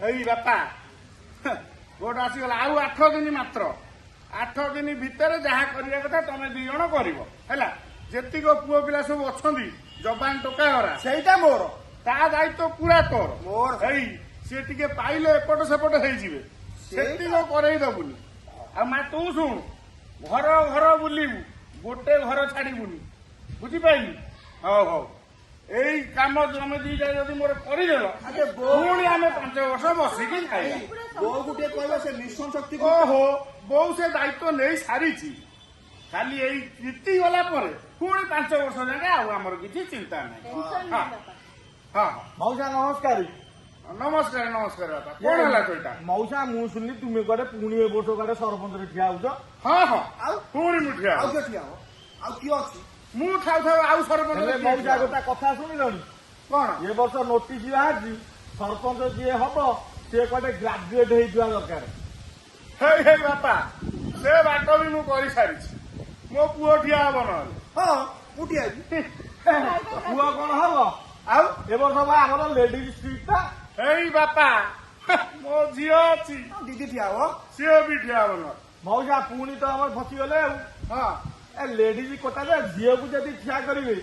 ଏଇ ବାପା ଭୋଟ ଆସିଗଲା ଆଉ 8 ଦିନ ମାତ୍ର 8 ଦିନ ଭିତରେ ଯାହା କରିବା କଥା ତମେ 2 ଜଣ କରିବ ହେଲା। ଯେତିକ ପୁଅ ପିଲା ସବୁ ଅଛନ୍ତି ଜବାନ ଟୋକାଗରା ସେଇଟା ମୋର ତା ଦାୟିତ୍ୱ ପୁରା ତୋର। ମୋର ଏଇ ସିଏ ଟିକେ ପାଇଲେ ଏପଟ ସେପଟ ହେଇଯିବେ ସେତିକ କରେଇ ଦବୁନି। ଆଉ ମା ତୁ ଶୁଣୁ ଘର ଘର ବୁଲିବୁ ଗୋଟେ ଘର ଛାଡିବୁନି ବୁଝିପାରିଲୁ। ହଉ ହଉ ଏଇ କାମ ତମେ 2 ଜଣ ଯଦି ମୋର କରିଦେଲ ପୁଣି ଆମେ 5 ବର୍ଷ ବସିକି ଖାଇବା। ବୋଉକୁ ଟିକେ କହିବ ସେ ମିଶନ ଶକ୍ତି ଓହୋ ବୋଉ ସେ ଦାୟିତ୍ୱ ନେଇ ସାରିଛି ଖାଲି ଏଇ ଜିତି ଗଲା ପରେ ପୁଣି 5 ବର୍ଷ ଯାକେ ଆଉ ଆମର କିଛି ଚିନ୍ତା ନାହିଁ। ହଁ ହଁ ମଉସା ନମସ୍କାର। ନମସ୍କାର ନମସ୍କାର ବାପା କଣ ହେଲା ସେଇଟା? ମଉସା ମୁଁ ଶୁଣିଲି ତୁମେ କୁଆଡେ ପୁଣି ଏ ବର୍ଷ କୁଆଡେ ସରପଞ୍ଚରେ ଠିଆ ହଉଛ। ହଁ ହଁ ଆଉ ପୁଣି ମୁଁ ଠିଆ ଆଉ ହେବି। କିଏ ଠିଆ ହବ ଆଉ କିଏ ଅଛି? ମୁଁ ଥାଉ ଥାଉ ଆଉ ହେଲେ ସରପଞ୍ଚ ମଉସା ଗୋଟେ କଥା ଶୁଣିଲଣି କଣ ଏ ବର୍ଷ ନୋଟିସ ବାହାରିଛି ସରପଞ୍ଚ ଯିଏ ହବ ସିଏ କୁଆଡେ ଗ୍ରାଜୁଏଟ ହେଇଥିବା ଦରକାର। ହେଇ ହେଇ ବାପା ସେ ବାଟ ବି ମୁଁ କରିସାରିଛି ମୋ ପୁଅ ଠିଆ ହବ ନହେଲେ। ହଁ ମୁଁ ଠିଆ ହେବି। ପୁଅ କଣ ହବ ଆଉ ଏ ବର୍ଷ ବା ଆମର ଲେଡିଜ ଷ୍ଟ୍ରିଟ୍ ଟା। ହେଇ ବାପା ମୋ ଝିଅ ଅଛି ଦିଦି ଠିଆ ହବ। ସିଏ ବି ଠିଆ ହବ ନହେଲେ। ମଉସା ପୁଣି ତ ଆମର ଫସିଗଲେ ଆଉ। ହଁ ଏ ଲେଡିଜ କୋଟାରେ ଝିଅକୁ ଯଦି ଠିଆ କରିବେ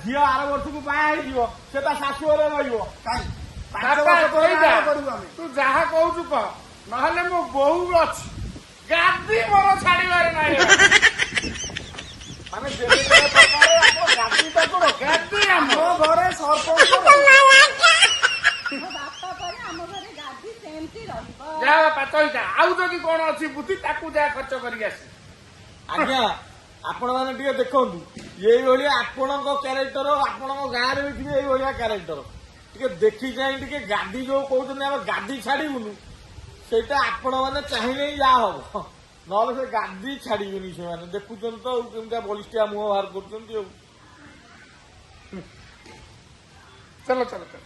ଝିଅ ଆର ବର୍ଷକୁ ବାହା ହେଇଯିବ ସେ ତା ଶାଶୁ ଘରେ ରହିବ। କାଇଁ 5 ବାପା ବର୍ଷ ପରେ କହିଲା ବାହା କରିବୁ ଆମେ। ତୁ ଯାହା କହୁଛୁ କହ ନହେଲେ ମୋ ବୋଉ ଅଛି ଗାଦି ମୋର ଛାଡିବାରେ ନାହିଁ। ମାନେ ଯେମିତି ପ୍ରକାର ଆପଣ ଗାଦି ଠାକୁର ଗାଦି ଆମ ଆମର ଘରେ ସରପଞ୍ଚ ମୋ ବାପା ପରେ ଆମ ଘରେ ଗାଦି ସେମିତି ରହିବ। ଯାହା ବାପା କହିଥା ଆଉ ଯଦି କଣ ଅଛି ବୁଦ୍ଧି ତାକୁ ଯାହା ଖର୍ଚ୍ଚ କରିକି ଆସି। ଆଜ୍ଞା ଆପଣ ମାନେ ଟିକେ ଦେଖନ୍ତୁ ଏଇଭଳିଆ ଆପଣଙ୍କ କ୍ୟାରେକ୍ଟର ଆପଣଙ୍କ ଗାଁରେ ବି ଥିବେ ଏଇଭଳିଆ କ୍ୟାରେକ୍ଟର ଟିକେ ଦେଖି ଚାହିଁ ଟିକେ ଗାଦି ଯୋଉ କହୁଛନ୍ତି ଆମେ ଗାଦି ଛାଡିବୁନୁ ସେଇଟା ଆପଣ ମାନେ ଚାହିଁଲେ ହିଁ ଯାହା ହବ ନହେଲେ ସେ ଗାଦି ଛାଡିବେନି ସେମାନେ ଦେଖୁଛନ୍ତି ତ ଆଉ କେମିତିଆ ବଳିଷ୍ଠିଆ ମୁହଁ ବାହାର କରୁଛନ୍ତି ଆଉ। ଚଲ ଚଲ ଚଲ